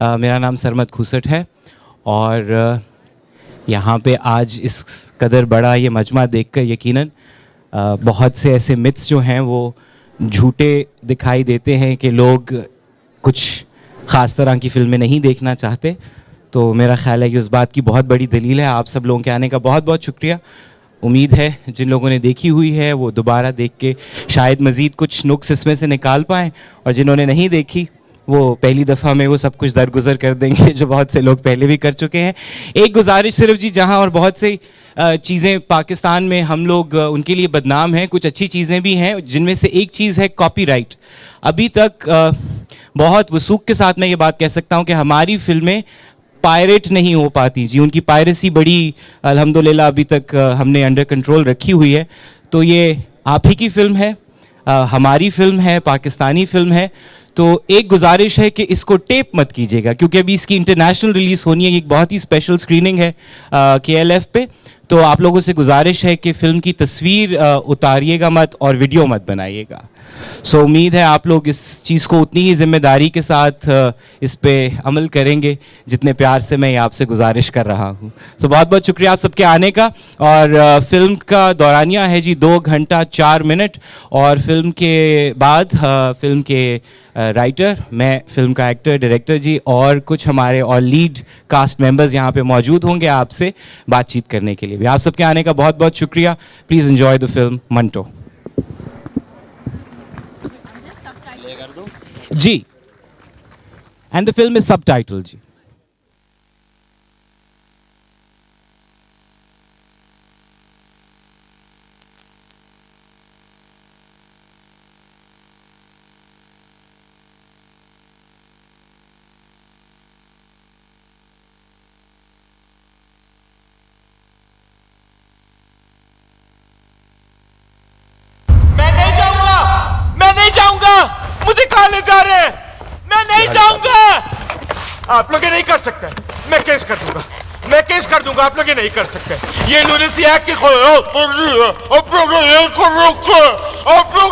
मेरा नाम सरमद खुसट है और यहाँ पे आज इस कदर बड़ा ये मजमा देखकर यकीनन बहुत से ऐसे मिथ्स जो हैं वो झूठे दिखाई देते हैं कि लोग कुछ ख़ास तरह की फ़िल्में नहीं देखना चाहते। तो मेरा ख़्याल है कि उस बात की बहुत बड़ी दलील है आप सब लोगों के आने का। बहुत बहुत शुक्रिया। उम्मीद है जिन लोगों ने देखी हुई है वो दोबारा देख के शायद मज़ीद कुछ नुक्स इसमें से निकाल पाएँ, और जिन्होंने नहीं देखी वो पहली दफ़ा में वो सब कुछ दरगुजर कर देंगे जो बहुत से लोग पहले भी कर चुके हैं। एक गुजारिश सिर्फ जी, जहां और बहुत सी चीज़ें पाकिस्तान में हम लोग उनके लिए बदनाम हैं, कुछ अच्छी चीज़ें भी हैं, जिनमें से एक चीज़ है कॉपीराइट। अभी तक बहुत वसूख के साथ मैं ये बात कह सकता हूं कि हमारी फिल्में पायरेट नहीं हो पाती जी। उनकी पायरेसी बड़ी अल्हम्दुलिल्लाह अभी तक हमने अंडर कंट्रोल रखी हुई है। तो ये आप ही की फ़िल्म है, हमारी फ़िल्म है, पाकिस्तानी फ़िल्म है। तो एक गुजारिश है कि इसको टेप मत कीजिएगा, क्योंकि अभी इसकी इंटरनेशनल रिलीज़ होनी है। एक बहुत ही स्पेशल स्क्रीनिंग है KLF पे। तो आप लोगों से गुजारिश है कि फ़िल्म की तस्वीर उतारिएगा मत और वीडियो मत बनाइएगा। सो उम्मीद है आप लोग इस चीज़ को उतनी ही ज़िम्मेदारी के साथ इस पे अमल करेंगे जितने प्यार से मैं ये आपसे गुजारिश कर रहा हूँ। सो बहुत बहुत शुक्रिया आप सबके आने का। और फिल्म का दौरानिया है जी 2 घंटा 4 मिनट। और फिल्म के बाद फिल्म के राइटर, मैं फिल्म का एक्टर डायरेक्टर जी और कुछ हमारे और लीड कास्ट मेंबर्स यहाँ पे मौजूद होंगे आपसे बातचीत करने के लिए भी। आप सबके आने का बहुत बहुत शुक्रिया। Please enjoy the film Manto ji. And the film is subtitle जी। मुझे कहाँ ले जा रहे हैं? मैं नहीं जाऊंगा। आप लोग ये नहीं कर सकते। मैं केस कर दूंगा, मैं केस कर दूंगा। आप लोग ये नहीं कर सकते। ये लूनेसी एक्ट की आप लोग ये कर रखे। आप लोग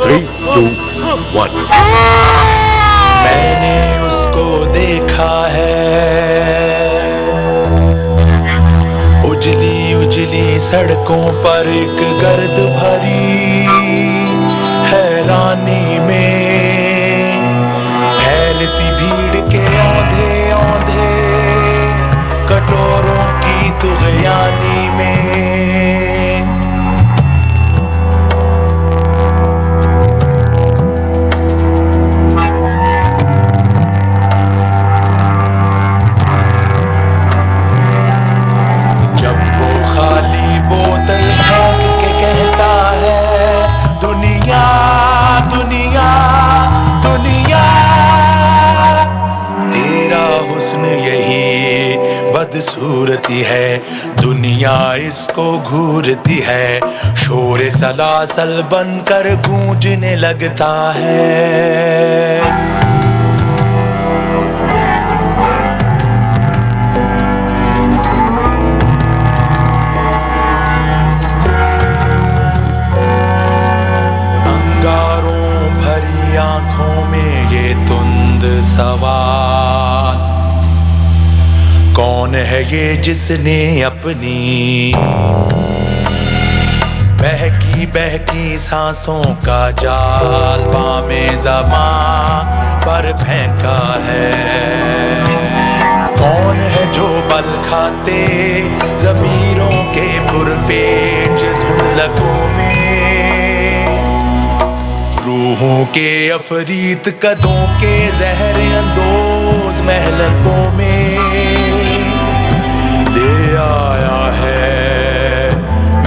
3, 2, 1। मैंने उसको देखा है उजली उजली सड़कों पर एक गर्द भरी हैरानी में फैलती भीड़ के औंधे औंधे कटोरों की तुग़यानी में। जब वो खाली बोतल फेंक के कहता है दुनिया दुनिया दुनिया, तेरा हुस्न यही बदसूरती है, दुनिया इसको घूरती है, शोर सलासल बनकर गूंजने लगता है। आंखों में ये तुंद सवाल, कौन है ये जिसने अपनी बहकी बहकी सांसों का जाल बामे ज़बां पर फेंका है। कौन है जो बल खाते ज़मीरों के पुरपेच धुंधलकों में, रूहों के अफरीत कदों के जहर अंदोज महलकों में ले आया है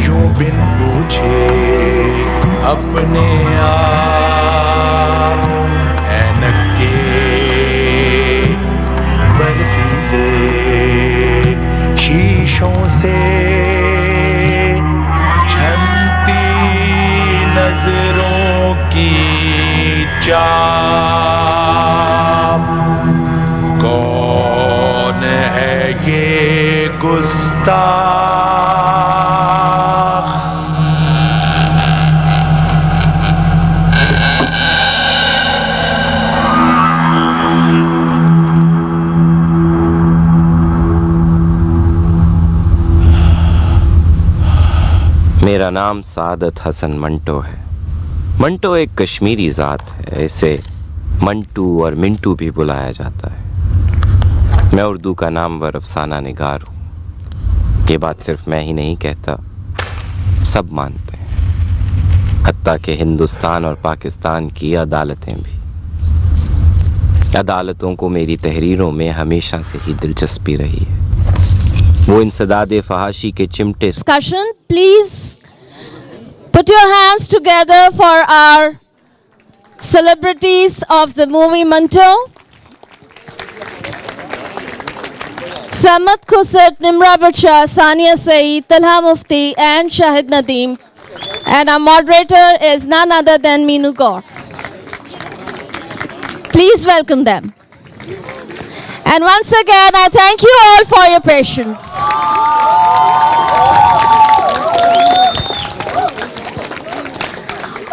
यूं बिन पूछे अपने आप ऐनक के बर्फीले शीशों से झनती नजरों की चाप। कौन है ये गुस्ताख? मेरा नाम सादत हसन मंटो है। मंटो एक कश्मीरी ज़ात है, इसे मंटू और मिंटू भी बुलाया जाता है। मैं उर्दू का नामवर अफसाना निगार हूँ। ये बात सिर्फ मैं ही नहीं कहता, सब मानते हैं, हत्ता कि हिंदुस्तान और पाकिस्तान की अदालतें भी। अदालतों को मेरी तहरीरों में हमेशा से ही दिलचस्पी रही है। वो इंसदादे फहाशी के चिमटे। Discussion, please put your hands together for our celebrities of the movie Manto. Samad Khusat, Nimra Bacha, Sania Saeed, Talha Mufti and Shahid Nadeem. And our moderator is none other than Meenu Gaur. Please welcome them. And once again, I thank you all for your patience.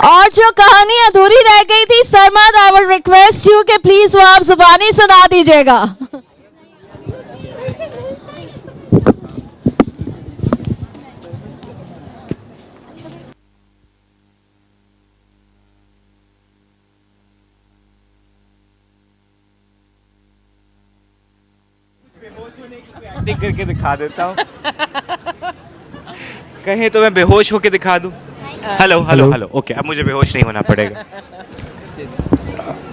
और जो कहानी अधूरी रह गई थी, Sarmad, I would request you कि please वो आप जुबानी सुना दीजिएगा। एक्टिंग करके दिखा देता हूँ। कहें तो मैं बेहोश होके दिखा दूँ। हेलो हेलो हेलो, ओके, अब मुझे बेहोश नहीं होना पड़ेगा।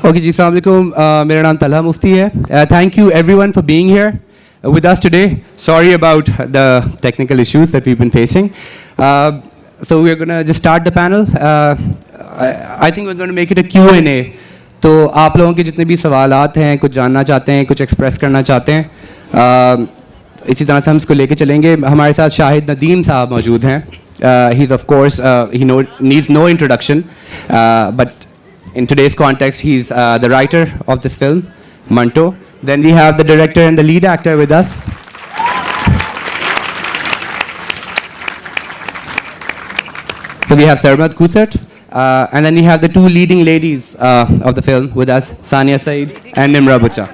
ओके जी, अस्सलाम वालेकुम। मेरा नाम तलहा मुफ्ती है। Thank you everyone for being here with us today. Sorry about the technical issues that we've been facing. So we're going to just start the panel. I think we're going to make it a Q&A. तो आप लोगों के जितने भी सवालात हैं, कुछ जानना चाहते हैं, कुछ एक्सप्रेस करना चाहते हैं, इसी तरह से हम इसको लेके चलेंगे। हमारे साथ शाहिद नदीम साहब मौजूद हैं। He's of course, he needs no introduction, but in today's context, he's the writer of this film, Manto. Then we have the director and the lead actor with us. So we have Sarmad Khusat, and then we have the two leading ladies of the film with us, Sania Saeed and Nimra Bacha.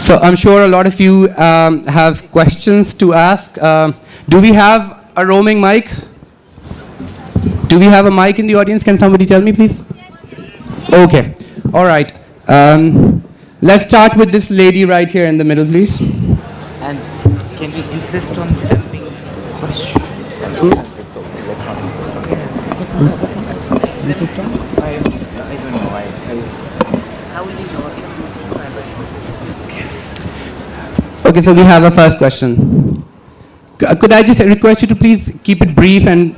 So I'm sure a lot of you have questions to ask. Do we have a roaming mic? Do we have a mic in the audience? Can somebody tell me, please? Okay. All right. Let's start with this lady right here in the middle, please. And can we insist on them being questions? It's okay. Let's not insist on that. I don't know. How will you know? Okay, so we have a first question. Could I just request you to please keep it brief and...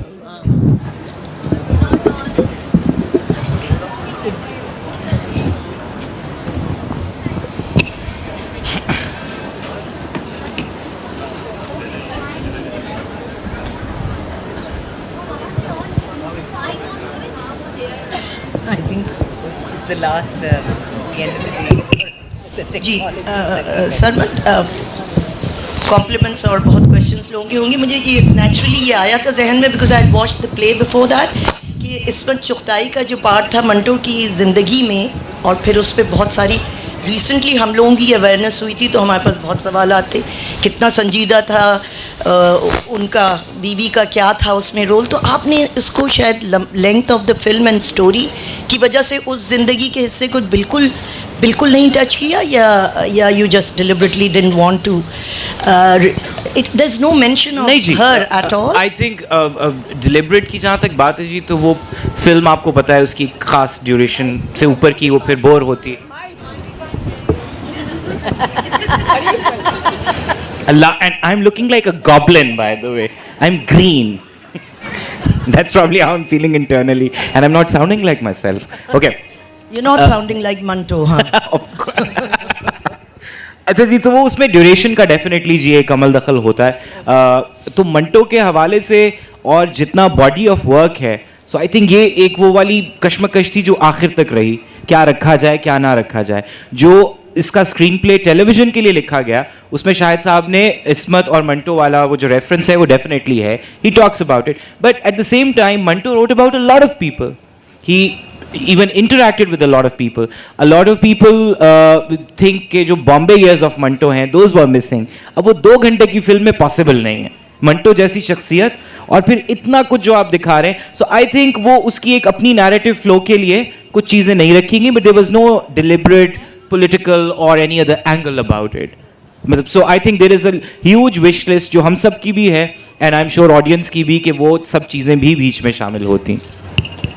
I think it's the last, the end of the day. जी Sarmad, compliments और बहुत questions लोगों के होंगे। मुझे ये naturally ये आया था जहन में, because I watch the play before that, कि इसमें चुगताई का जो पार्ट था मंटो की ज़िंदगी में, और फिर उस पर बहुत सारी रिसेंटली हम लोगों की अवेयरनेस हुई थी, तो हमारे पास बहुत सवाल आते, कितना संजीदा था उनका, बीवी का क्या था उसमें रोल। तो आपने इसको शायद length of the film and story की वजह से उस ज़िंदगी के हिस्से को बिल्कुल नहीं टच किया, या you just deliberately didn't want to, there is no mention of her at all? I think deliberate की जहाँ तक बात है जी, तो वो फिल्म आपको पता है उसकी खास ड्यूरेशन से ऊपर की वो फिर बोर होती है। And I'm looking like a goblin, by the way. I'm green. That's probably how I'm feeling internally, and I'm not sounding like myself. Okay. You're not sounding like Manto, huh? Of course. अच्छा जी, तो वो उसमें duration का definitely जी एक अमल दखल होता है। तो मंटो के हवाले से और जितना बॉडी ऑफ वर्क है, सो आई थिंक ये एक वो वाली कश्मकश थी जो आखिर तक रही, क्या रखा जाए क्या ना रखा जाए। जो इसका स्क्रीन प्ले टेलीविजन के लिए लिखा गया, उसमें शाहिद साहब ने इस्मत और मंटो वाला वो जो रेफरेंस है वो डेफिनेटली है, he talks about it, but at the same time Manto wrote about a lot of people. He even interacted with a lot of people. A lot of people think कि जो Bombay years of Manto हैं, those were missing. अब वो 2 घंटे की film में possible नहीं है. मंटो जैसी शख्सियत और फिर इतना कुछ जो आप दिखा रहे हैं. So I think वो उसकी एक अपनी narrative flow के लिए कुछ चीज़ें नहीं रखी गई, but there was no deliberate political or any other angle about it. मतलब so I think there is a huge wish list जो हम सब की भी है and I'm sure audience की भी कि वो सब चीज़ें भी बीच में शामिल होती.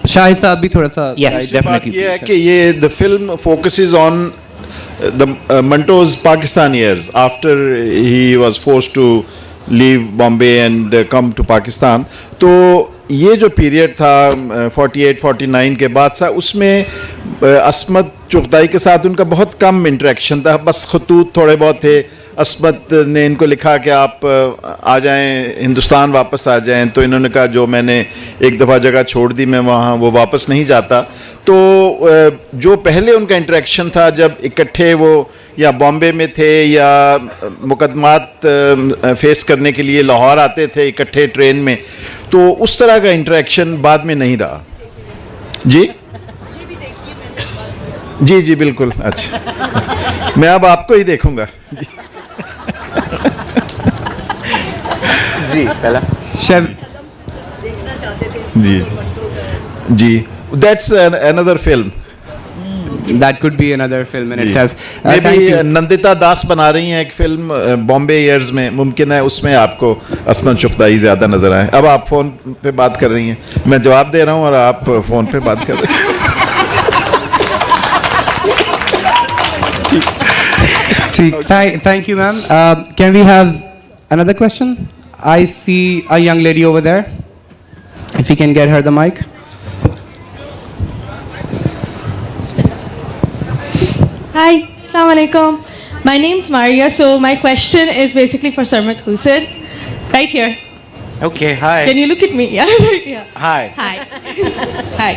शाहिद साहब भी थोड़ा सा. Yes, बात definitely. ये है कि ये the film focuses on the Manto's Pakistan years after he was forced to leave Bombay and come to Pakistan. तो ये जो पीरियड था 48-49 के बाद सा, उसमें अस्मत चुगताई के साथ उनका बहुत कम इंटरेक्शन था, बस खतूत थोड़े बहुत थे. अस्मत ने इनको लिखा कि आप आ जाएं, हिंदुस्तान वापस आ जाएं, तो इन्होंने कहा जो मैंने एक दफ़ा जगह छोड़ दी मैं वहाँ वो वापस नहीं जाता. तो जो पहले उनका इंटरेक्शन था जब इकट्ठे वो या बॉम्बे में थे या मुकदमात फेस करने के लिए लाहौर आते थे इकट्ठे ट्रेन में, तो उस तरह का इंटरेक्शन बाद में नहीं रहा. जी जी जी बिल्कुल. अच्छा मैं अब आपको ही देखूंगा. जी जी पहला जी जी that's another film. That could be another film in itself. Maybe Nandita Das बना रही हैं एक फिल्म बॉम्बे ईयर्स में, मुमकिन है उसमें आपको अस्मत चुगताई ज़्यादा नज़र आए. अब आप फ़ोन पे बात कर रही हैं, मैं जवाब दे रहा हूँ और आप फ़ोन पे बात कर रहे हैं. Thank you, ma'am. Can we have another question? I see a young lady over there. If we can get her the mic. Hi, Assalamu alaikum. My name's Maria. So my question is basically for Sarmat Hussain, right here. Okay, hi. Can you look at me? Yeah, right here. Hi. Hi. Hi.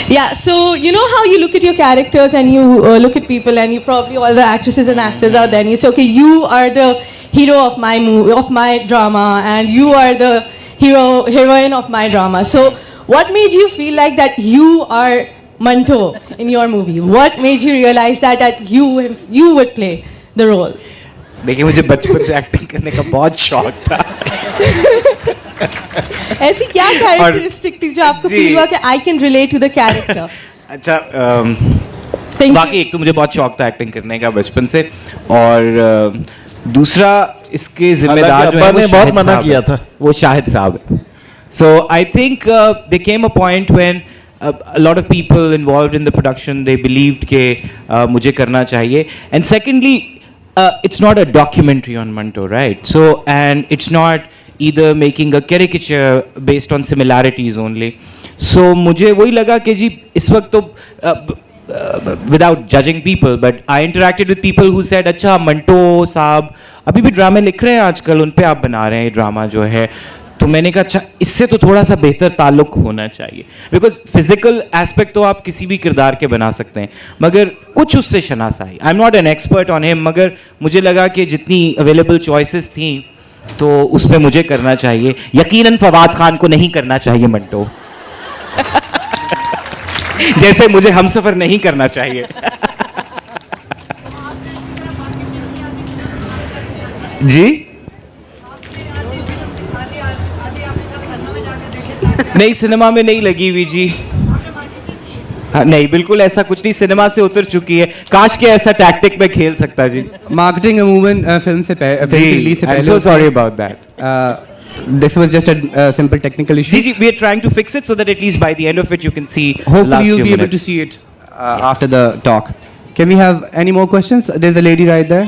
Yeah. So you know how you look at your characters and you look at people and you probably all the actresses and actors out there and you say, okay, you are the hero of my movie, of my drama, and you are the heroine of my drama. So what made you feel like that you are Manto in your movie? What made you realize that you would play the role? देखिए मुझे बचपन से acting करने का बहुत शौक था. ऐसी क्या कैरेक्टरिस्टिक थी जो आपको फील हुआ कि I can relate to the character? अच्छा बाकी एक तो मुझे बहुत शौक था एक्टिंग करने का बचपन से, और दूसरा इसके जिम्मेदार जो है वो बहुत मना किया था, वो शाहिद साहब है. So I think there came a point when a lot of people involved in the production, they believed कि मुझे करना चाहिए. And secondly, it's not a documentary on Manto, right? So and it's not either making a caricature based on similarities only. So मुझे वही लगा कि जी इस वक्त तो without judging people, but I interacted with people who said अच्छा मंटो साहब अभी भी ड्रामे लिख रहे हैं आजकल, उन पे आप बना रहे हैं ड्रामा जो है. तो मैंने कहा अच्छा इससे तो थोड़ा सा बेहतर ताल्लुक होना चाहिए, बिकॉज फिजिकल एस्पेक्ट तो आप किसी भी किरदार के बना सकते हैं, मगर कुछ उससे शनास आई. I am not an expert on him, मगर मुझे लगा कि जितनी अवेलेबल चॉइसेस थी तो उस पर मुझे करना चाहिए. यकीनन फवाद खान को नहीं करना चाहिए मंटो. जैसे मुझे हमसफर नहीं करना चाहिए. जी नहीं, सिनेमा में नहीं लगी हुई जी. हाँ, नहीं बिल्कुल ऐसा कुछ नहीं, सिनेमा से उतर चुकी है. काश के ऐसा टैक्टिक में खेल सकता जी. मार्केटिंग अमूमन फिल्म से पहले I am so sorry about that. This was just a simple technical issue. जी, we are trying to fix it so that at least by the end of it you can see. Hopefully you'll be able to see it after the talk. Can we have any more questions? There's a lady right there.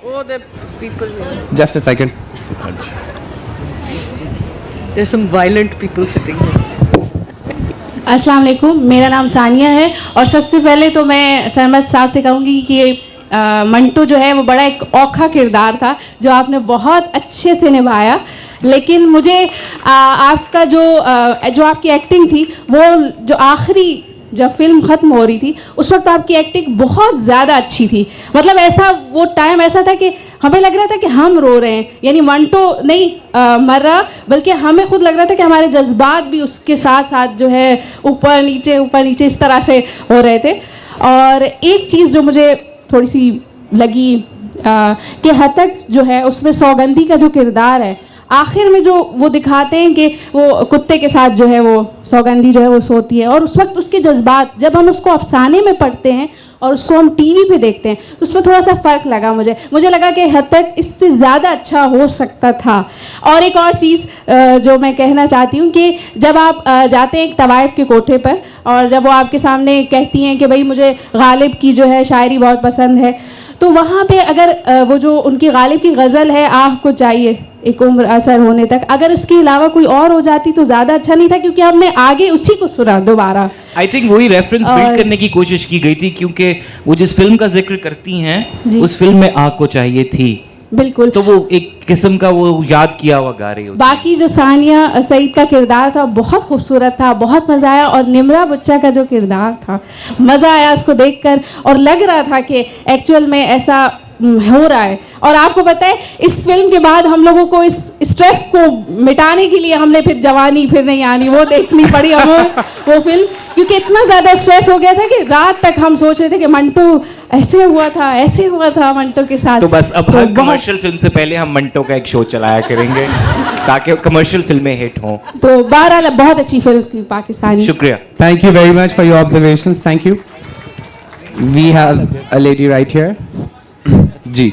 Oh, the people here. Just a second. There's some violent people sitting here. अस्सलाम वालेकुम, मेरा नाम सानिया है और सबसे पहले तो मैं सरमत साहब से कहूँगी कि मंटो जो है वो बड़ा एक औखा किरदार था जो आपने बहुत अच्छे से निभाया. लेकिन मुझे आपका जो आपकी एक्टिंग थी वो जो आखिरी जब फिल्म ख़त्म हो रही थी उस वक्त आपकी एक्टिंग बहुत ज़्यादा अच्छी थी. मतलब ऐसा वो टाइम ऐसा था कि हमें लग रहा था कि हम रो रहे हैं, यानी मंटो नहीं मर रहा, बल्कि हमें खुद लग रहा था कि हमारे जज्बात भी उसके साथ साथ जो है ऊपर नीचे इस तरह से हो रहे थे। और एक चीज़ जो मुझे थोड़ी सी लगी कि हद तक जो है उसमें सौगंधी का जो किरदार है, आखिर में जो वो दिखाते हैं कि वो कुत्ते के साथ जो है वो सौगंधी जो है वो सोती है, और उस वक्त उसके जज्बात जब हम उसको अफसाने में पढ़ते हैं और उसको हम टीवी पे देखते हैं तो उसमें थोड़ा सा फ़र्क लगा मुझे लगा कि हद तक इससे ज़्यादा अच्छा हो सकता था। और एक और चीज़ जो मैं कहना चाहती हूँ कि जब आप जाते हैं एक तवाइफ के कोठे पर और जब वो आपके सामने कहती हैं कि भाई मुझे गालिब की जो है शायरी बहुत पसंद है, तो वहाँ पे अगर वो जो उनकी गालिब की गज़ल है आह को चाहिए एक उम्र असर होने तक, अगर उसके अलावा कोई और हो जाती तो ज़्यादा अच्छा नहीं था, क्योंकि हमने आगे उसी को सुना दोबारा। आई थिंक वही रेफरेंस बिल्ड करने की कोशिश की गई थी, क्योंकि वो जिस फिल्म का जिक्र करती हैं उस फिल्म में आग को चाहिए थी, बिल्कुल, तो वो एक किस्म का वो याद किया हुआ गा रही होती। बाकी जो सानिया सईद का किरदार था बहुत खूबसूरत था, बहुत मज़ा आया। और निम्रा बुच्चा का जो किरदार था, मज़ा आया उसको देखकर, और लग रहा था कि एक्चुअल में ऐसा हो रहा है। और आपको पता है इस फिल्म के बाद हम लोगों को इस स्ट्रेस को मिटाने के लिए हमने फिर जवानी फिर नहीं आनी वो देखनी पड़ी हमें वो फिल्म, क्योंकि इतना ज़्यादा स्ट्रेस हो गया था कि रात तक हम सोच रहे थे कि मंटो ऐसे हुआ था मंटो के साथ। तो बस अब हर कमर्शियल फिल्म से पहले हम मंटो का एक शो चलाया करेंगे ताकि कमर्शियल फिल्में हिट हों। तो बहरहाल बहुत अच्छी फिल्म थी पाकिस्तानी। शुक्रिया। Thank you very much for your observations. Thank you. We have a lady right here. जी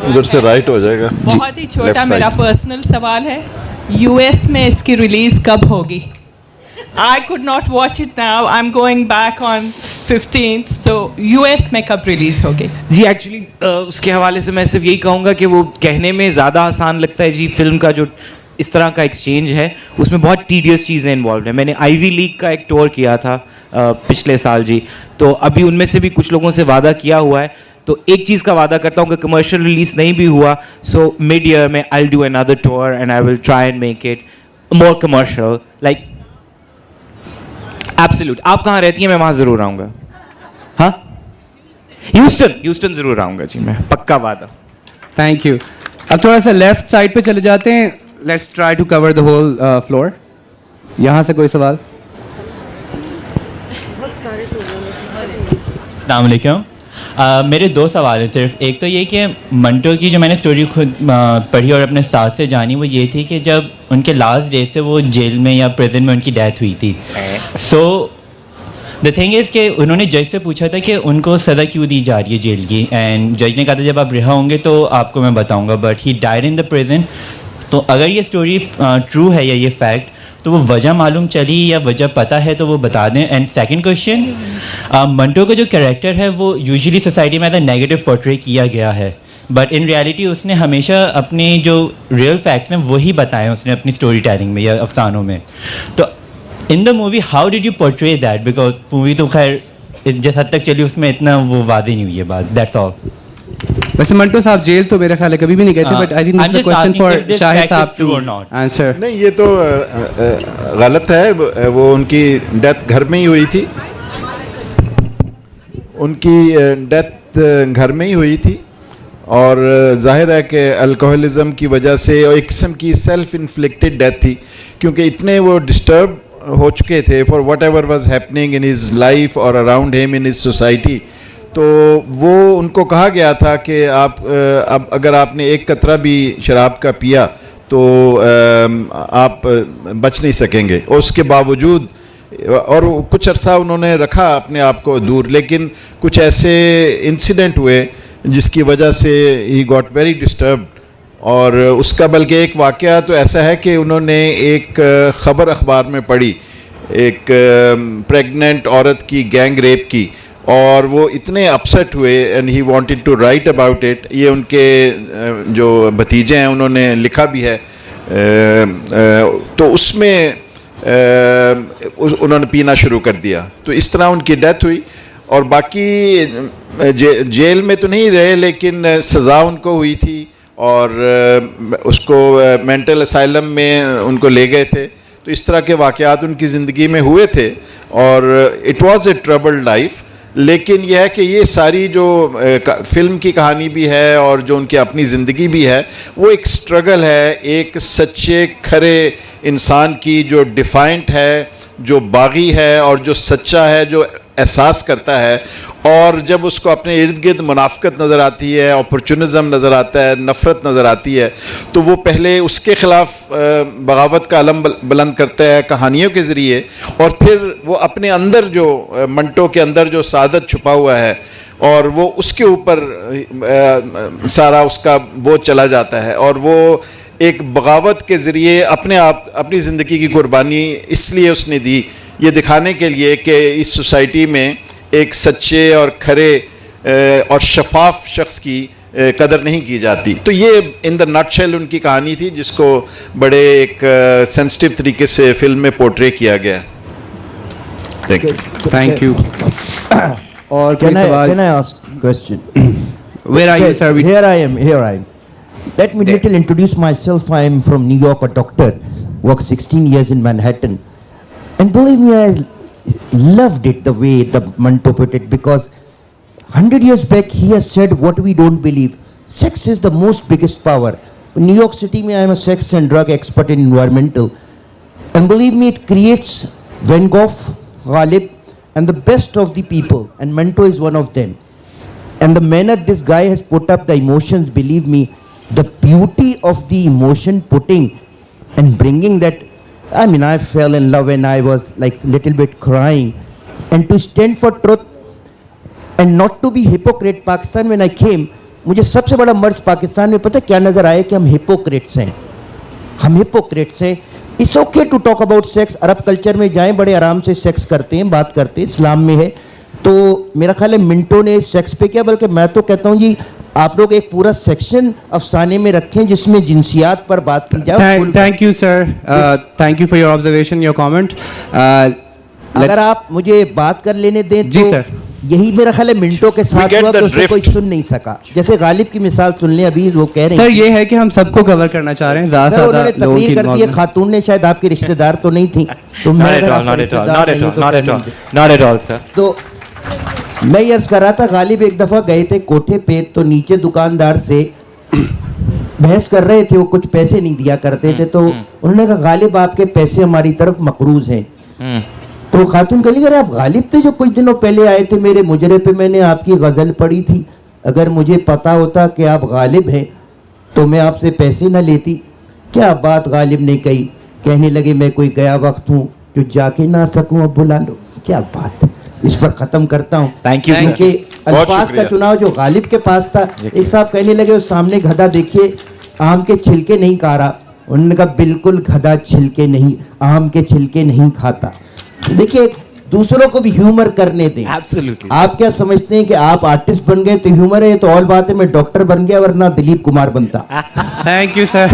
उधर से राइट हो जाएगा। बहुत ही छोटा मेरा पर्सनल सवाल है, यूएस में इसकी रिलीज कब होगी? I could not watch it now. I'm going back on 15th. So US में कब रिलीज होगी? जी एक्चुअली उसके हवाले से मैं सिर्फ यही कहूँगा कि वो कहने में ज़्यादा आसान लगता है जी। फिल्म का जो इस तरह का एक्सचेंज है उसमें बहुत टीडियस चीज़ें इन्वॉल्व हैं। मैंने आईवी लीग का एक टूर किया था पिछले साल जी, तो अभी उनमें से भी कुछ लोगों से वादा किया हुआ है। तो एक चीज़ का वादा करता हूँ कि कमर्शियल रिलीज नहीं भी हुआ, सो मिड ईयर में I will do another tour and I will try and make it more commercial like absolute. आप कहाँ रहती हैं? मैं वहाँ ज़रूर आऊँगा। हाँ, ह्यूस्टन ज़रूर आऊँगा जी, मैं पक्का वादा। Thank you. अब थोड़ा सा लेफ्ट साइड पे चले जाते हैं। Let's try to cover the whole floor. यहाँ से कोई सवाल? अस्सलाम वालेकुम। मेरे दो सवाल हैं सिर्फ। एक तो ये कि मंटो की जो मैंने स्टोरी खुद पढ़ी और अपने साथ से जानी वो ये थी कि जब उनके लास्ट डे से वो जेल में या प्रिजन में उनकी डेथ हुई थी, सो द थिंग इज़ कि उन्होंने जज से पूछा था कि उनको सज़ा क्यों दी जा रही है जेल की, एंड जज ने कहा था जब आप रिहा होंगे तो आपको मैं बताऊंगा, but he died in the prison. तो अगर ये स्टोरी ट्रू है या ये फैक्ट, तो वो वजह मालूम चली या वजह पता है तो वो बता दें। एंड सेकंड क्वेश्चन, मंटो का जो कैरेक्टर है वो यूजुअली सोसाइटी में एज अ नेगेटिव पोर्ट्रे किया गया है, बट इन रियलिटी उसने हमेशा अपने जो रियल फैक्ट्स हैं वही बताए उसने अपनी स्टोरी टेलिंग में या अफसानों में। तो in the movie how did you portray that? Because movie तो खैर जिस हद तक चली उसमें इतना वो वादे नहीं हुई है बात। That's all. वैसे मंटो साहब जेल तो मेरे ख्याल है कभी भी नहीं गए थे, but I think this is a question for Shahid साहब टू आंसर। नहीं, ये तो गलत है। वो उनकी डेथ घर में ही हुई थी, उनकी डेथ घर में ही हुई थी, और जाहिर है कि अल्कोहलिज्म की वजह से और एक किस्म की सेल्फ इन्फ्लिक्टेड डेथ थी, क्योंकि इतने वो डिस्टर्ब हो चुके थे for whatever was happening in his life और around him in his society. तो वो उनको कहा गया था कि आप अब अगर आपने एक कतरा भी शराब का पिया तो आप बच नहीं सकेंगे, और उसके बावजूद और कुछ अरसा उन्होंने रखा अपने आप को दूर, लेकिन कुछ ऐसे इंसिडेंट हुए जिसकी वजह से ही गॉट वेरी डिस्टर्ब्ड। और उसका बल्कि एक वाक़या तो ऐसा है कि उन्होंने एक ख़बर अखबार में पढ़ी एक प्रेग्नेंट औरत की गैंग रेप की, और वो इतने अपसेट हुए and he wanted to write about it. ये उनके जो भतीजे हैं उन्होंने लिखा भी है। तो उसमें उन्होंने पीना शुरू कर दिया, तो इस तरह उनकी डेथ हुई। और बाकी जेल में तो नहीं रहे, लेकिन सज़ा उनको हुई थी, और उसको मेंटल असाइलम में उनको ले गए थे। तो इस तरह के वाक़यात उनकी ज़िंदगी में हुए थे, और it was A troubled life. लेकिन यह है कि ये सारी जो फिल्म की कहानी भी है और जो उनकी अपनी ज़िंदगी भी है, वो एक स्ट्रगल है एक सच्चे खरे इंसान की, जो डिफाइंट है, जो बागी है और जो सच्चा है, जो एहसास करता है। और जब उसको अपने इर्द गिर्द मुनाफिकत नज़र आती है, अपॉर्चुनिज़म नज़र आता है, नफ़रत नज़र आती है, तो वो पहले उसके ख़िलाफ़ बगावत का अलम बुलंद करता है कहानियों के ज़रिए, और फिर वो अपने अंदर जो मंटो के अंदर जो सादत छुपा हुआ है और वो उसके ऊपर सारा उसका बोझ चला जाता है, और वो एक बगावत के ज़रिए अपनी ज़िंदगी की कुर्बानी इसलिए उसने दी, ये दिखाने के लिए कि इस सोसाइटी में एक सच्चे और खरे और शफाफ शख्स की कदर नहीं की जाती। तो ये इन द नटशेल उनकी कहानी थी, जिसको बड़े एक सेंसिटिव तरीके से फिल्म में पोर्ट्रे किया गया। Thank you. और can I ask question? Where are you, sir? Here I am. Let me little introduce myself. I am from New York, a doctor, worked 16 years in Manhattan, and believe me, I loved it the way the Manto put it, because 100 years back he has said what we don't believe. Sex is the most biggest power. In New York City, I am a sex and drug expert in environmental, and believe me, it creates Van Gogh, Ghalib, and the best of the people, and Manto is one of them. And the manner this guy has put up the emotions, believe me, the beauty of the emotion putting and bringing that, I mean, I fell in love and I was like a little bit crying. And to stand for truth and not to be hypocrite, Pakistan when I came, मुझे सबसे बड़ा मर्ज पाकिस्तान में पता क्या नज़र आया कि हम हिपोक्रेट्स हैं, हम हिपोक्रेट्स हैं। It's okay to talk about sex, Arab culture में जाएं बड़े आराम से सेक्स करते हैं, बात करते हैं, इस्लाम में है। तो मेरा ख्याल है मिंटो ने सेक्स पे किया, बल्कि मैं तो कहता हूँ जी आप लोग एक पूरा सेक्शन अफसाने में रखें जिसमें जिनसियात पर बात की जाए। Thank you sir, thank you for your observation, your comment. अगर आप मुझे बात कर लेने दें जी तो सर, यही मेरा ख्याल है मिंटो के साथ हुआ, तो उसे कोई सुन नहीं सका। जैसे गालिब की मिसाल सुन लें, अभी वो कह रहे हैं सर ये है कि हम सबको कवर करना चाह रहे हैं, ज़्यादा से ज़्यादा लोगों की तकरीर कर दी है। खातून ने शायद आपकी रिश्तेदार तो नहीं थी, तो मैं तो मैं ये अर्ज कर रहा था, गालिब एक दफ़ा गए थे कोठे पे, तो नीचे दुकानदार से बहस कर रहे थे, वो कुछ पैसे नहीं दिया करते थे, तो उन्होंने कहा गालिब आपके पैसे हमारी तरफ मकरूज हैं। तो खातून कहने लगी, आप गालिब थे जो कुछ दिनों पहले आए थे मेरे मुजरे पे, मैंने आपकी गज़ल पढ़ी थी, अगर मुझे पता होता कि आप गालिब हैं तो मैं आपसे पैसे ना लेती। क्या बात गालिब ने कही, कहने लगे मैं कोई गया वक्त हूँ जो जाके ना सकूँ, अब बुला लो। क्या बात, इस पर ख़त्म करता हूँ। Thank you. क्योंकि अल्फाज का चुनाव जो गालिब के पास था, एक साहब कहने लगे उस सामने गधा देखिए आम के छिलके नहीं खा रहा, उन्होंने कहा बिल्कुल गधा छिलके नहीं, आम के छिलके नहीं खाता। देखिए दूसरों को भी ह्यूमर करने दें। Absolutely. आप क्या समझते हैं कि आप आर्टिस्ट बन गए तो ह्यूमर है, तो और बात है मैं डॉक्टर बन गया वरना दिलीप कुमार बनता। Thank you sir.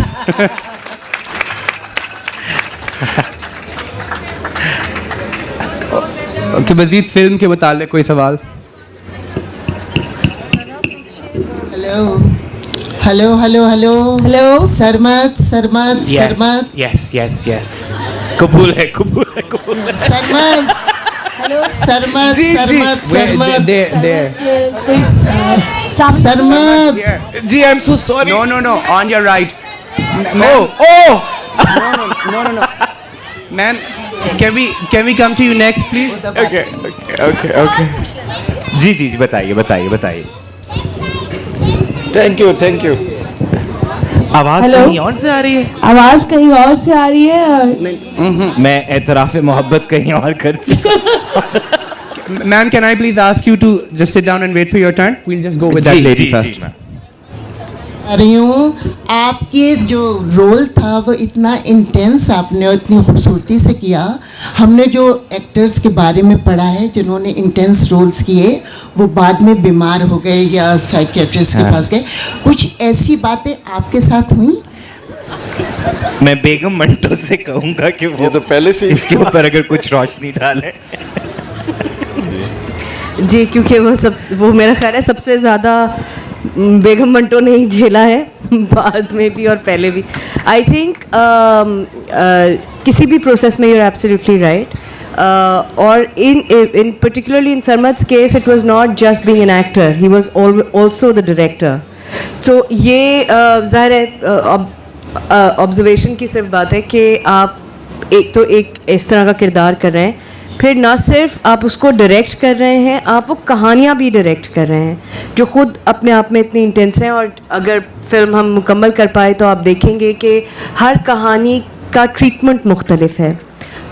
ओके, मजीद फिल्म के मुताल्लिक कोई सवाल? Hello hello hello hello Sarmat Sarmat Sarmat, yes कबूल है Sarmat, hello Sarmat Sarmat Sarmat Sarmat ji, I am so sorry. No on your right. No. Ma'am, can we come to you next, please? Okay. जी, बताइए। Thank you. आवाज कहीं और से आ रही है। आवाज कहीं और से आ रही है। मैं एतराफ़ मोहब्बत कहीं और कर चुका। Ma'am, can I please ask you to just sit down and wait for your turn? We'll just go with that lady first. आ रही हूँ, आपके जो रोल था वो इतना इंटेंस आपने इतनी खूबसूरती से किया। हमने जो एक्टर्स के बारे में पढ़ा है जिन्होंने इंटेंस रोल्स किए वो बाद में बीमार हो गए या साइकियाट्रिस्ट के पास गए, कुछ ऐसी बातें आपके साथ हुई? मैं बेगम मंटो से कहूँगा कि वो तो पहले से इसके ऊपर अगर कुछ रोशनी डाले। जी, क्योंकि वो मेरा ख्याल है सबसे ज़्यादा बेगम मंटो ने ही झेला है, बाद में भी और पहले भी। आई थिंक किसी भी प्रोसेस में you are absolutely right. or in particularly in Sarmad's case, it was not just being an actor; he was also the director. So ये ज़ाहिर है ऑब्जर्वेशन की सिर्फ बात है कि आप एक इस तरह का किरदार कर रहे हैं, फिर ना सिर्फ आप उसको डायरेक्ट कर रहे हैं, आप वो कहानियाँ भी डायरेक्ट कर रहे हैं जो खुद अपने आप में इतनी इंटेंस हैं. और अगर फिल्म हम मुकम्मल कर पाए तो आप देखेंगे कि हर कहानी का ट्रीटमेंट मुख्तलिफ है.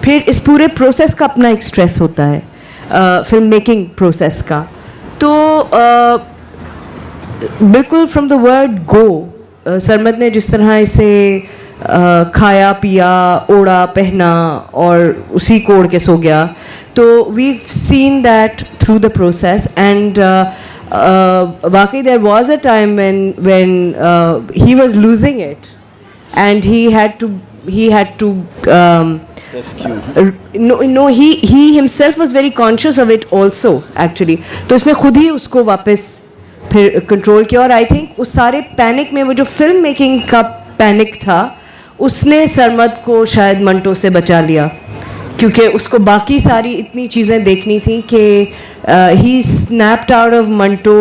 फिर इस पूरे प्रोसेस का अपना एक स्ट्रेस होता है, फिल्म मेकिंग प्रोसेस का. तो बिल्कुल from the word go, Sarmad ने जिस तरह इसे खाया पिया ओढ़ा पहना और उसी को ओढ़ के सो गया, तो we seen that through the process. And वाकई there was a time when he was losing it and he had to he himself was very conscious of it also actually. तो इसने खुद ही उसको वापस फिर कंट्रोल किया. और आई थिंक उस सारे पैनिक में वो जो फिल्म मेकिंग का पैनिक था उसने सरमद को शायद मंटो से बचा लिया, क्योंकि उसको बाकी सारी इतनी चीज़ें देखनी थी कि he snapped out of Manto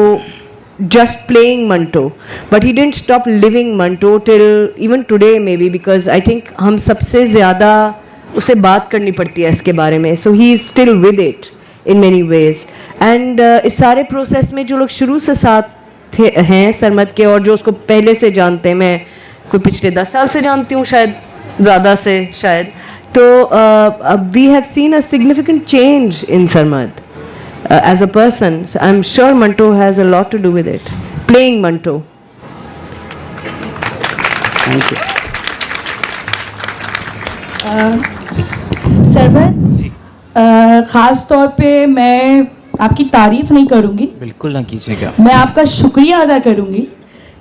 just playing Manto, but he didn't stop living Manto till even today maybe, because I think हम सबसे ज़्यादा उसे बात करनी पड़ती है इसके बारे में. So he is still with it in many ways. And इस सारे प्रोसेस में जो लोग शुरू से साथ हैं सरमद के और जो उसको पहले से जानते हैं, मैं कोई पिछले 10 साल से जानती हूँ शायद, ज़्यादा से शायद, तो we have seen a significant change in Sarmad. As a person, so I'm sure Manto has a lot to do with it. Playing Manto. Thank you. Sarmad, ख़ास तौर पे मैं आपकी तारीफ नहीं करूँगी, बिल्कुल ना कीजिएगा. मैं आपका शुक्रिया अदा करूँगी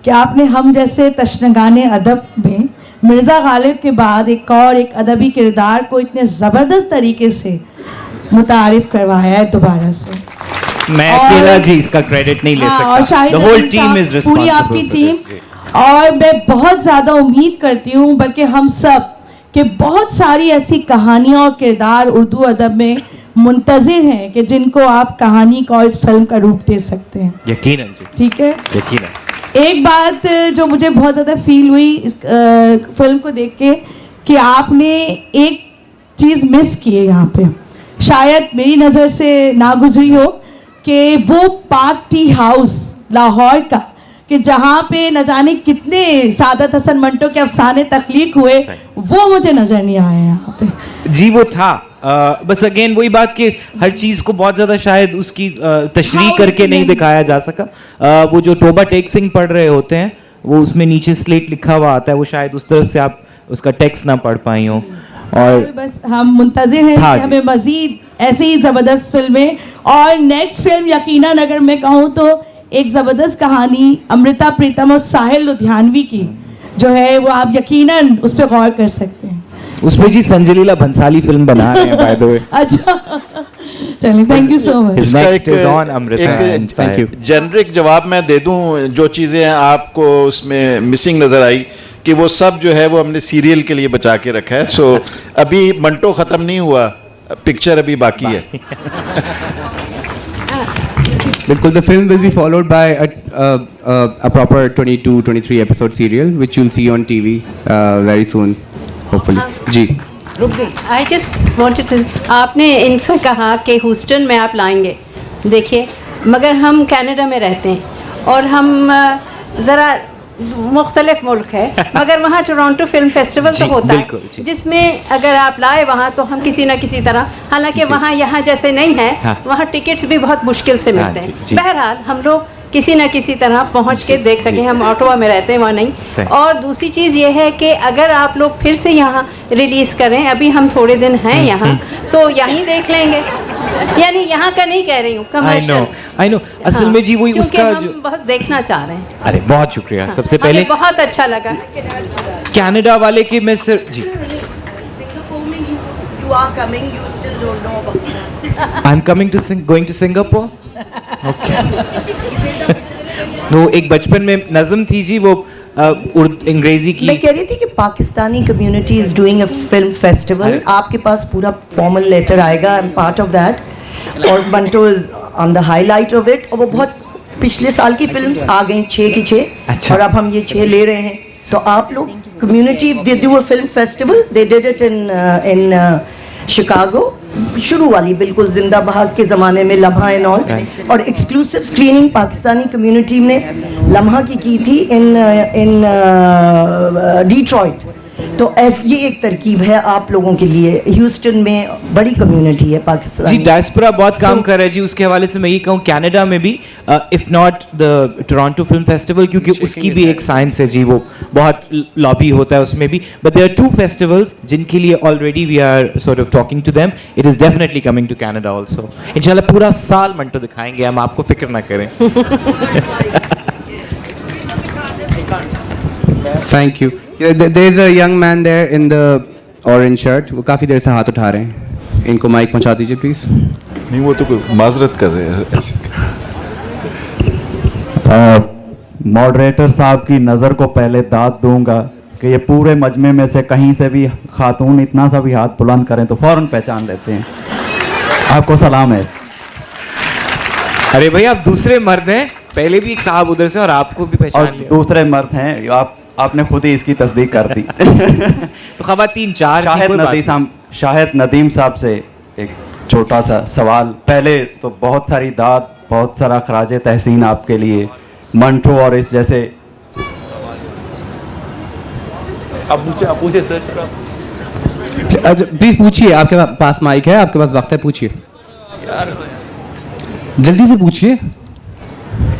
कि आपने हम जैसे तशनगाने अदब में मिर्ज़ा गालिब के बाद एक और एक अदबी किरदार को इतने ज़बरदस्त तरीके से मुतारिफ करवाया है दोबारा से. मैं अकेला जी इसका क्रेडिट नहीं ले सकता. और Shahid The whole Nadeem team साहब, is responsible पूरी आपकी for टीम. this. और मैं बहुत ज़्यादा उम्मीद करती हूँ, बल्कि हम सब, कि बहुत सारी ऐसी कहानियाँ और किरदार उर्दू अदब में मुंतज़िर हैं कि जिनको आप कहानी का और इस फिल्म का रूप दे सकते हैं. यकीनन जी. ठीक है. यकीनन. एक बात जो मुझे बहुत ज़्यादा फील हुई इस फिल्म को देख के, कि आपने एक चीज़ मिस की है यहाँ पे, शायद मेरी नज़र से ना गुजरी हो, कि वो पाक टी हाउस लाहौर का, कि जहाँ पे न जाने कितने सादत हसन मंटो के अफसाने तख्लीक हुए, वो मुझे नज़र नहीं आया यहाँ पे. जी वो था. बस अगेन वही बात कि हर चीज़ को बहुत ज़्यादा शायद उसकी तशरीह करके नहीं दिखाया जा सका. वो जो तोबा टेक सिंह पढ़ रहे होते हैं, वो उसमें नीचे स्लेट लिखा हुआ आता है, वो शायद उस तरफ से आप उसका टेक्स्ट ना पढ़ पाई हो. और बस हम मुंतज़िर हैं कि हमें मज़ीद ऐसी ही ज़बरदस्त फिल्में, और नेक्स्ट फिल्म यकीनन अगर मैं कहूँ तो एक ज़बरदस्त कहानी अमृता प्रीतम और साहिल लुधियानवी की जो है, वो आप यकीनन उस पर गौर कर सकते हैं. उसमें जी संजय लीला भंसाली फिल्म बना रहे हैं बाय द वे. अच्छा चलिए, thank you so much. Next is on Amrita. Thank you. Generic जवाब मैं दे दूं, जो चीज़ें आपको उसमें मिसिंग नज़र आई कि वो सब जो है वो हमने सीरियल के लिए बचा के रखा है. सो अभी मंटो ख़त्म नहीं हुआ, पिक्चर अभी बाकी है. बिल्कुल. The film will be followed by a proper 22-23 episode serial which you'll see on TV very soon, hopefully. Ji. I just wanted to, आपने इनसे कहा कि ह्यूस्टन में आप लाएंगे. देखिए, मगर हम कनाडा में रहते हैं और हम ज़रा मुख्तलिफ मुल्क है, मगर वहाँ टोरंटो फिल्म फेस्टिवल तो होता है, जिसमें अगर आप लाए वहाँ तो हम किसी न किसी तरह, हालांकि वहाँ यहाँ जैसे नहीं है, वहाँ टिकट्स भी बहुत मुश्किल से मिलते हैं. बहरहाल हम लोग किसी न किसी तरह पहुँच के देख सकें. हम ऑटोवा में रहते हैं, वहाँ नहीं. और दूसरी चीज़ ये है कि अगर आप लोग फिर से यहाँ रिलीज़ करें, अभी हम थोड़े दिन हैं यहाँ, तो यहीं देख लेंगे. यानी यहाँ का नहीं कह रही हूँ, कमर्शियल. I know. असल में जी वही उसका हम बहुत देखना चाह रहे हैं. अरे बहुत शुक्रिया. सबसे पहले बहुत अच्छा लगा. कनाडा वाले की मैं सिर्फ जी. You are coming, you still don't know about that. I'm coming to going to Singapore. Okay. वो एक बचपन में नज़म थी जी, वो अंग्रेजी की। मैं कह रही थी कि Pakistani community is doing a film festival, आपके पास पूरा फॉर्मल लेटर आएगा, I am part of that, और Manto is on the highlight of it, और वो बहुत पिछले साल की फिल्म्स आ गई 6 की 6, और अब हम ये 6 ले रहे हैं। तो आप लोग community they do a film festival, they did it in Chicago, शुरू वाली बिल्कुल जिंदा बहाग के ज़माने में, लम्हा एंड ऑल, और एक्सक्लूसिव स्क्रीनिंग पाकिस्तानी कम्युनिटी ने लम्हा की थी इन डिट्रॉइट। तो ये एक तरकीब है आप लोगों के लिए। ह्यूस्टन में बड़ी कम्युनिटी है पाकिस्तान जी, डायस्पोरा बहुत काम कर रहा है जी, उसके हवाले से मैं ये कहूँ कनाडा में भी, if not the Toronto film festival, क्योंकि उसकी भी एक साइंस है जी, वो बहुत लॉबी होता है उसमें भी, बट देयर आर 2 फेस्टिवल्स जिनके लिए already we are sort of talking to them. It is definitely coming to Canada also. इंशाल्लाह पूरा साल मंटो दिखाएंगे हम, आपको फिक्र ना करें। Thank you. There is a young man there in the orange shirt. वो काफ़ी देर से हाथ उठा रहे हैं, इनको माइक पहुंचा दीजिए प्लीज़। नहीं, वो तो माजरत कर रहे हैं। मॉडरेटर साहब की नज़र को पहले दाद दूंगा कि ये पूरे मजमे में से कहीं से भी खातून इतना सा भी हाथ बुलंद करें तो फ़ौरन पहचान लेते हैं। आपको सलाम है। अरे भाई, आप दूसरे मर्द हैं, पहले भी एक साहब उधर से और आपको भी पहचान लिया। दूसरे मर्द हैं, आपने खुद ही इसकी तस्दीक कर दी। तो खवातीन 4 शाहिद नदीम साहब से एक छोटा सा सवाल। पहले तो बहुत सारी दाद, बहुत सारा खराज तहसीन आपके लिए, मंटो और इस जैसे। आप पूछिए सर। प्लीज पूछिए, आपके पास माइक है, आपके पास वक्त है, पूछिए जल्दी से पूछिए।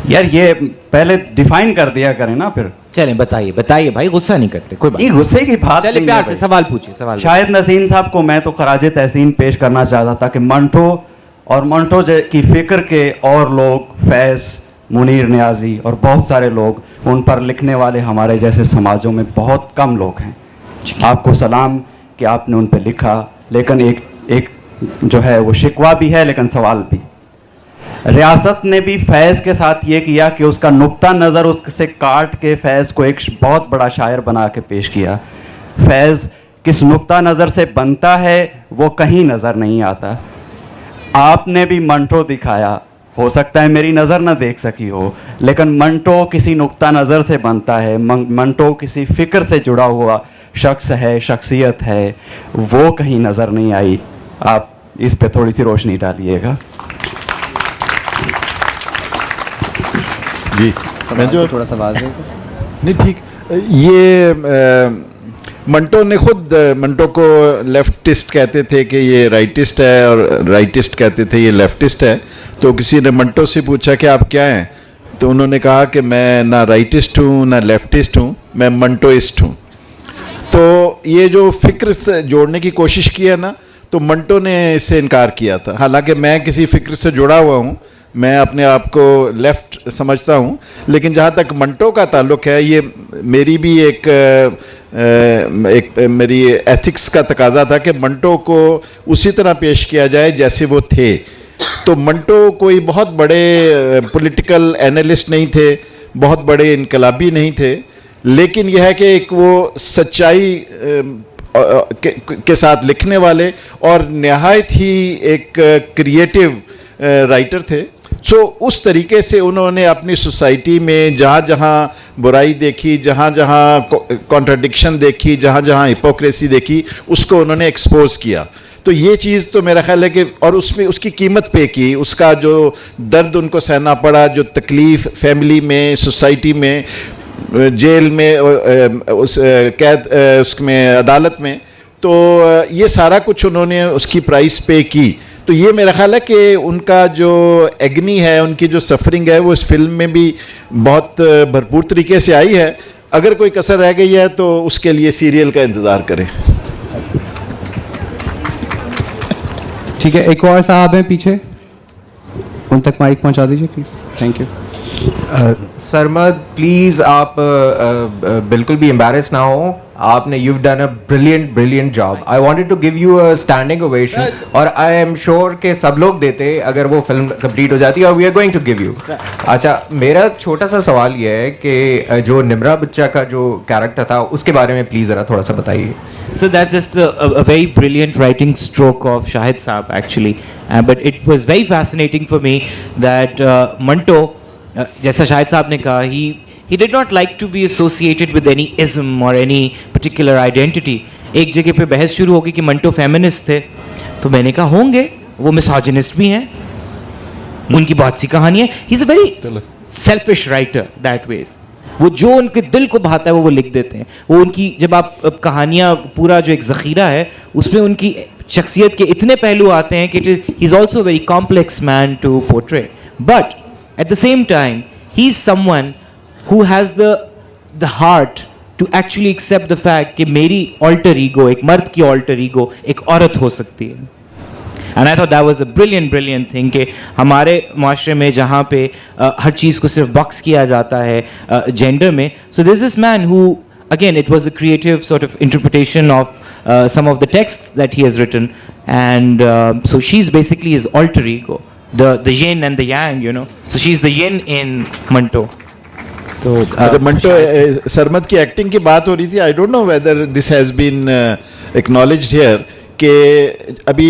यार ये पहले डिफाइन कर दिया करें ना, फिर चलें बताइए भाई, गुस्सा नहीं करते, कोई बात नहीं, गुस्से की बात चले, प्यार से सवाल पूछिए। शाहिद नसीम साहब को मैं तो खराज तहसीन पेश करना चाहता था कि मंटो और मंटो की फिक्र के और लोग, फैज़, मुनीर नियाजी और बहुत सारे लोग, उन पर लिखने वाले हमारे जैसे समाजों में बहुत कम लोग हैं। आपको सलाम कि आपने उन पर लिखा, लेकिन एक जो है वो शिकवा भी है, लेकिन सवाल भी। रियासत ने भी फैज़ के साथ ये किया कि उसका नुक्ता नज़र उससे काट के फैज़ को एक बहुत बड़ा शायर बना के पेश किया। फैज़ किस नुक्ता नज़र से बनता है वो कहीं नज़र नहीं आता। आपने भी मंटो दिखाया, हो सकता है मेरी नज़र ना देख सकी हो, लेकिन मंटो किसी नुक्ता नज़र से बनता है। मंटो किसी फ़िक्र से जुड़ा हुआ शख्स है, शख्सियत है, वो कहीं नज़र नहीं आई। आप इस पे थोड़ी सी रोशनी डालिएगा। जी, मैं जो थोड़ा सवाल है। नहीं, ठीक, ये मंटो ने खुद मंटो को लेफ्टिस्ट कहते थे कि ये राइटिस्ट है, और राइटिस्ट कहते थे ये लेफ्टिस्ट है। तो किसी ने मंटो से पूछा कि आप क्या हैं, तो उन्होंने कहा कि मैं ना राइटिस्ट हूँ ना लेफ्टिस्ट हूँ, मैं मंटोइस्ट हूँ। तो ये जो फिक्र से जोड़ने की कोशिश की है ना, तो मंटो ने इससे इनकार किया था। हालांकि मैं किसी फिक्र से जुड़ा हुआ हूँ, मैं अपने आप को लेफ़्ट समझता हूँ, लेकिन जहाँ तक मंटो का ताल्लुक़ है, ये मेरी भी एक मेरी एथिक्स का तकाजा था कि मंटो को उसी तरह पेश किया जाए जैसे वो थे। तो मंटो कोई बहुत बड़े पॉलिटिकल एनालिस्ट नहीं थे, बहुत बड़े इनकलाबी नहीं थे, लेकिन यह है कि एक वो सच्चाई के साथ लिखने वाले और नहायत ही एक क्रिएटिव राइटर थे। सो उस तरीके से उन्होंने अपनी सोसाइटी में जहाँ जहाँ बुराई देखी, जहाँ जहाँ कॉन्ट्रडिक्शन देखी, जहाँ जहाँ हिपोक्रेसी देखी, उसको उन्होंने एक्सपोज किया। तो ये चीज़ तो मेरा ख्याल है कि, और उसमें उसकी कीमत पे की, उसका जो दर्द उनको सहना पड़ा, जो तकलीफ़ फैमिली में, सोसाइटी में, जेल में, उस कैद, उसमें अदालत में, तो ये सारा कुछ उन्होंने उसकी प्राइस पे की। तो ये मेरा ख्याल है कि उनका जो एग्नी है, उनकी जो सफरिंग है, वो इस फिल्म में भी बहुत भरपूर तरीके से आई है। अगर कोई कसर रह गई है तो उसके लिए सीरियल का इंतज़ार करें। ठीक है, एक और साहब हैं पीछे, उन तक माइक पहुंचा दीजिए please. Thank you. Sarmad, please आप बिल्कुल भी एम्बैरेस ना हो। आपने you've done a brilliant job. I wanted to give you a standing ovation और I am sure कि सब लोग देते अगर वो फिल्म कंप्लीट हो जाती और we are going to give you. अच्छा, मेरा छोटा सा सवाल ये है कि जो निम्रा बच्चा का जो कैरेक्टर था उसके बारे में प्लीज़ ज़रा थोड़ा सा बताइए. So that's just a very brilliant writing stroke of Shahid Saab actually. But it was very fascinating for me that Manto, जैसा Shahid Saab ने कहा, he did not like to be associated with any ism or any particular identity. एक जगह पे बहस शुरू होगी कि मंटो फेमिनिस्ट थे, तो मैंने कहा होंगे, वो मिसोजिनिस्ट भी हैं, उनकी बहुत सी कहानी है. He's a very selfish writer that ways. वो जो उनके दिल को भाता है वो लिख देते हैं. वो उनकी जब आप कहानियाँ पूरा जो एक ज़ख़ीरा है उसमें उनकी शख्सियत के इतने पहलू आते हैं कि he is also very complex man to portray, but at the same time he is someone who has the heart to actually accept the fact कि मेरी ऑल्टर ईगो, एक मर्द की ऑल्टर ईगो एक औरत हो सकती है. And I thought that was a brilliant thing कि हमारे माशरे में जहाँ पे हर चीज़ को सिर्फ बॉक्स किया जाता है जेंडर में. So this this man who again it was a creative sort of interpretation of some of the texts that he has written, and so she's basically his alter ego, the yin and the yang, you know. So she's the yin in Manto. So Manto, Sarmad की acting की बात हो रही थी. I don't know whether this has been acknowledged here कि अभी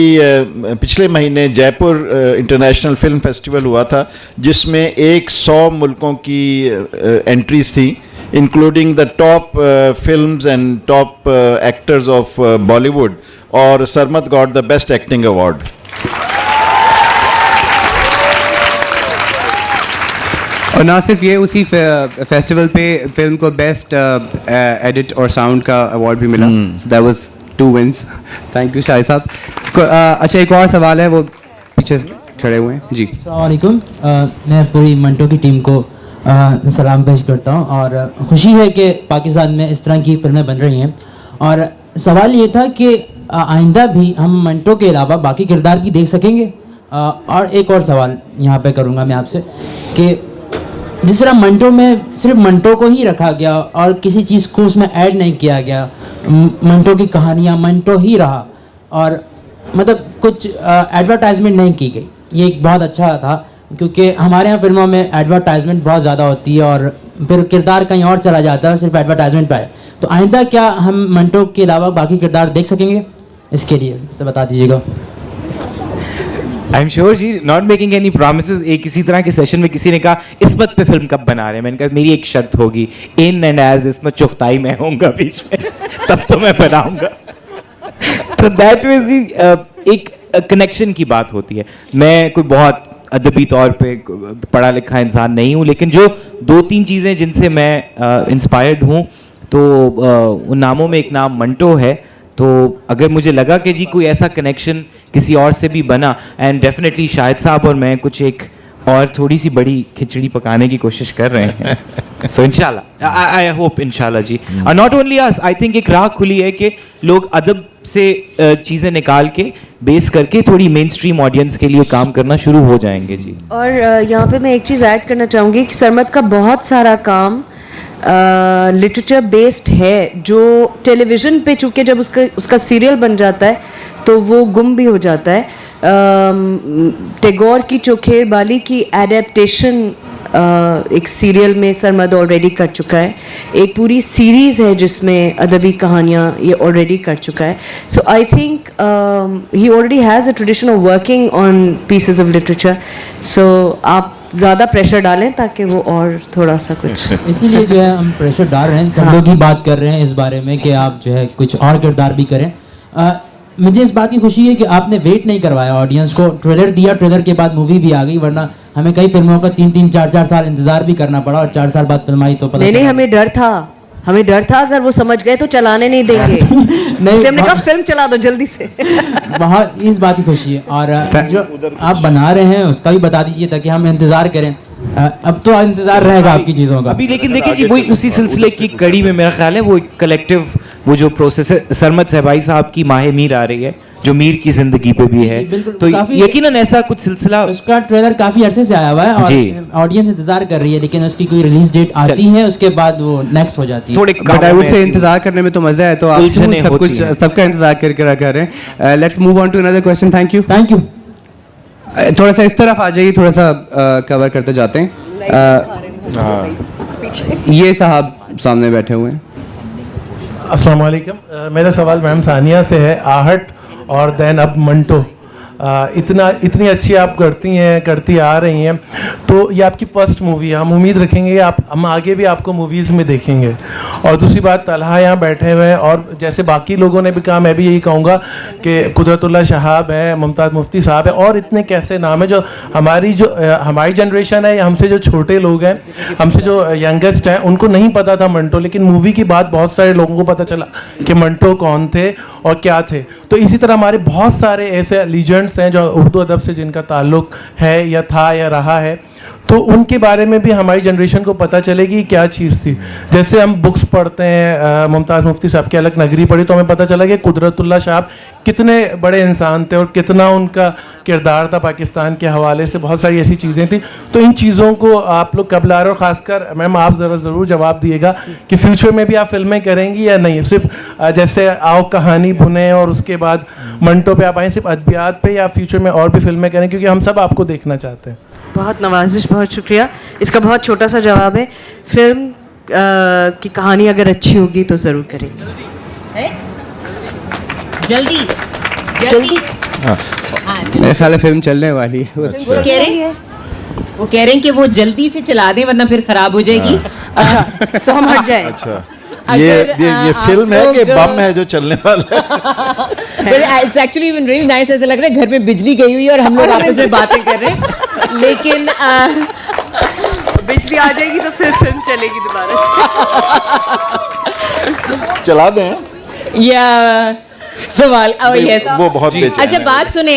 पिछले महीने जयपुर इंटरनेशनल फिल्म फेस्टिवल हुआ था जिसमें 100 मुल्कों की एंट्रीज थी, including the top films and top actors of Bollywood, और Sarmad got the best acting award. और ना सिर्फ ये, उसी फेस्टिवल पे फिल्म को बेस्ट एडिट और साउंड का अवार्ड भी मिला. So that was 2 wins. Thank you Shahid साहब. अच्छा, एक और सवाल है, वो पीछे खड़े हुए हैं जी. अस्सलाम वालेकुम. मैं पूरी मंटो की टीम को सलाम पेश करता हूँ और खुशी है कि पाकिस्तान में इस तरह की फिल्में बन रही हैं. और सवाल ये था कि आइंदा भी हम मंटो के अलावा बाकी किरदार भी देख सकेंगे. और एक और सवाल यहाँ पे करूँगा मैं आपसे कि जिस तरह मंटो में सिर्फ मंटो को ही रखा गया और किसी चीज़ को उसमें ऐड नहीं किया गया, मंटो की कहानियाँ मंटो ही रहा और मतलब कुछ एडवर्टाइजमेंट नहीं की गई, ये एक बहुत अच्छा था. क्योंकि हमारे यहाँ फिल्मों में एडवर्टाइजमेंट बहुत ज़्यादा होती है और फिर किरदार कहीं और चला जाता है, सिर्फ एडवर्टाइजमेंट पे. तो आइंदा क्या हम मंटो के अलावा बाकी किरदार देख सकेंगे? इसके लिए से बता दीजिएगा. आई एम श्योर जी, नॉट मेकिंग एनी प्रॉमिसेस. एक किसी तरह के सेशन में किसी ने कहा इस्मत पे फिल्म कब बना रहे हैं, मैंने कहा मेरी एक शर्त होगी, in and as Ismat Chughtai में होऊंगा बीच में तब तो मैं बनाऊंगा. तो दैट वाज एक कनेक्शन की बात होती है. मैं कोई बहुत अदबी तौर पे पढ़ा लिखा इंसान नहीं हूँ, लेकिन जो 2-3 चीज़ें जिनसे मैं इंस्पायर्ड हूँ, तो उन नामों में एक नाम मंटो है. तो अगर मुझे लगा कि जी कोई ऐसा कनेक्शन किसी और से भी बना, एंड डेफिनेटली शाहिद साहब और मैं कुछ एक और थोड़ी सी बड़ी खिचड़ी पकाने की कोशिश कर रहे हैं. सो इंशाल्लाह, आई होप इंशाल्लाह जी. Not only us, I think एक राह खुली है कि लोग अदब से चीज़ें निकाल के बेस करके थोड़ी मेन स्ट्रीम ऑडियंस के लिए काम करना शुरू हो जाएंगे जी. और यहाँ पे मैं एक चीज़ ऐड करना चाहूँगी कि सरमद का बहुत सारा काम लिटरेचर बेस्ड है, जो टेलीविज़न पे चूँकि जब उसका सीरियल बन जाता है तो वो गुम भी हो जाता है. टैगोर की चोखेर बाली की एडेप्टेशन एक सीरियल में सरमद ऑलरेडी कर चुका है. एक पूरी सीरीज़ है जिसमें अदबी कहानियाँ ये ऑलरेडी कर चुका है. So I think he already has a tradition of working on pieces of literature. So आप ज़्यादा प्रेशर डालें ताकि वो और थोड़ा सा कुछ इसीलिए जो है हम प्रेशर डाल रहे हैं. सब लोग ही बात कर रहे हैं इस बारे में कि आप जो है कुछ और किरदार भी करें. मुझे इस बात की खुशी है कि आपने वेट नहीं करवाया ऑडियंस को. ट्रेलर दिया, ट्रेलर के बाद मूवी भी आ गई, वरना हमें कई फिल्मों का 3-3, 4-4 साल इंतजार भी करना पड़ा और 4 साल बाद फिल्म आई तो पता नहीं, हमें डर था अगर वो समझ गए तो चलाने नहीं देंगे. नहीं, हमने कहा फिल्म चला दो जल्दी से. बहुत इस बात की खुशी है. और जो आप बना रहे हैं उसका भी बता दीजिए ताकि हम इंतजार करें. अब तो इंतजार रहेगा आपकी चीज़ों का अभी. लेकिन देखिए जी, वही उसी सिलसिले की कड़ी में मेरा ख्याल है वो कलेक्टिव वो जो प्रोसेस है, सरमद सहबाई साहब की माहे मीर आ रही है जो मीर की जिंदगी पे भी है, तो यकीनन ऐसा कुछ सिलसिला। उसका ट्रेलर काफी अरसे से आया हुआ है और ऑडियंस इंतजार कर रही है, लेकिन उसकी कोई रिलीज डेट आती है उसके बाद वो नेक्स्ट हो जाती है। थोड़े बॉलीवुड से इंतजार करने में तो मजा है, तो आप सब कुछ सबका इंतजार करके रखा रहे हैं। Let's move on to another question. Thank you. थोड़ा सा इस तरफ आ जाइए, थोड़ा सा कवर करते जाते हैं। ये साहब सामने बैठे हुए हैं। अस्सलाम वालेकुम। मेरा सवाल मैम सानिया से है। आहट और देन अब मंटो, इतनी अच्छी आप करती आ रही हैं, तो ये आपकी फर्स्ट मूवी है। हम उम्मीद रखेंगे हम आगे भी आपको मूवीज़ में देखेंगे। और दूसरी बात, तलहा यहाँ बैठे हुए हैं और जैसे बाकी लोगों ने भी कहा, मैं भी यही कहूँगा कि कुदरतुल्लाह शहाब है, मुमताज़ मुफ्ती साहब है और इतने कैसे नाम है जो हमारी जनरेशन है या हमसे जो छोटे लोग हैं, हमसे जो यंगेस्ट हैं, उनको नहीं पता था मंटो, लेकिन मूवी के बाद बहुत सारे लोगों को पता चला कि मंटो कौन थे और क्या थे। तो इसी तरह हमारे बहुत सारे ऐसे लीजेंड्स हैं जो उर्दू अदब से जिनका ताल्लुक है या था या रहा है, तो उनके बारे में भी हमारी जनरेशन को पता चलेगी क्या चीज़ थी। जैसे हम बुक्स पढ़ते हैं, मुमताज़ मुफ्ती साहब की अलग नगरी पढ़ी, तो हमें पता चला कि कुदरतुल्लाह साहब कितने बड़े इंसान थे और कितना उनका किरदार था पाकिस्तान के हवाले से। बहुत सारी ऐसी चीज़ें थी। तो इन चीज़ों को आप लोग कब ला रहे हो, ख़ासकर मैम आप ज़रूर जवाब दिएगा कि फ्यूचर में भी आप फिल्में करेंगी या नहीं, सिर्फ जैसे आओ कहानी बुने और उसके बाद मंटो पे आप आए, सिर्फ अदबियात पे, या फ्यूचर में और भी फिल्में करें, क्योंकि हम सब आपको देखना चाहते हैं। बहुत नवाजिश, बहुत शुक्रिया। इसका बहुत छोटा सा जवाब है, फिल्म की कहानी अगर अच्छी होगी तो ज़रूर करेंगे। जल्दी। मेरे ख्याल है फिल्म चलने वाली है। वो कह रहे हैं कि वो जल्दी से चला दें वरना फिर खराब हो जाएगी। अच्छा, तो हम हट जाएं। अच्छा, ये फिल्म है कि बम है जो चलने वाला है? It's actually even really nice. ऐसा लग रहा है घर में बिजली गई हुई है और हम लोग आपस में बातें कर रहे हैं, लेकिन बिजली आ जाएगी तो फिर फिल्म चलेगी दोबारा से। चला दें या सवाल। यस, वो बहुत बेचैन अच्छा, बात सुने,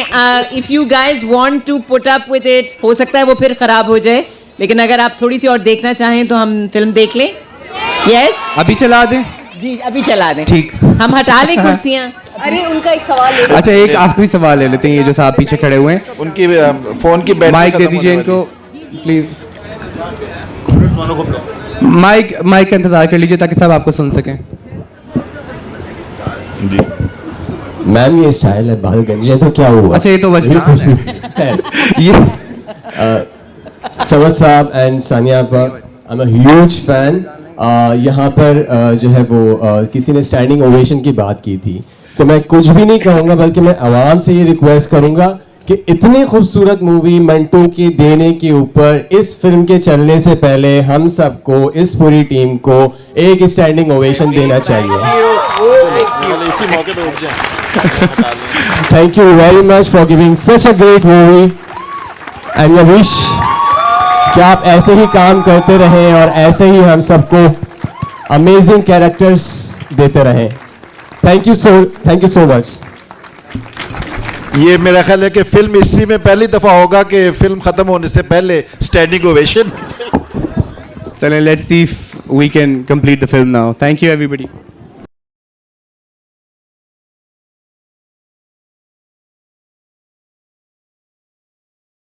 if you guys want to put up with it, हो सकता है वो फिर खराब हो जाए, लेकिन अगर आप थोड़ी सी और देखना चाहें तो हम फिल्म देख लें। यस, अभी चला दें? जी अभी चला दें। ठीक, हम हटा लें कुर्सियां। अरे उनका एक सवाल ले। अच्छा, एक आखिरी सवाल ले लेते हैं। ये जो साहब पीछे खड़े हुए हैं, उनकी फोन की बैटरी माइक दे दीजिए इनको प्लीज। माइक का इंतजार कर लीजिए ताकि सब आपको सुन सकें। जी मैम, ये स्टाइल है बाल गंजे, तो क्या हुआ? अच्छा, ये तो ये सवद साहब एंड सानिया पर I am a huge fan. यहाँ पर जो है वो किसी ने स्टैंडिंग ओवेशन की बात की थी, तो मैं कुछ भी नहीं कहूँगा, बल्कि मैं आवाम से ये रिक्वेस्ट करूँगा कि इतनी खूबसूरत मूवी मंटो के देने के ऊपर इस फिल्म के चलने से पहले हम सबको, इस पूरी टीम को एक स्टैंडिंग ओवेशन देना चाहिए। इसी मौके पे उठ जाएं। Thank you very much for giving such a great movie and I wish कि आप ऐसे ही काम करते रहें और ऐसे ही हम सबको अमेजिंग कैरेक्टर्स देते रहें। Thank you so much. ये मेरा ख्याल है कि फिल्म हिस्ट्री में पहली दफा होगा कि फिल्म खत्म होने से पहले स्टैंडिंग ओवेशन। चलें, let's see if we can complete the film now. Thank you everybody.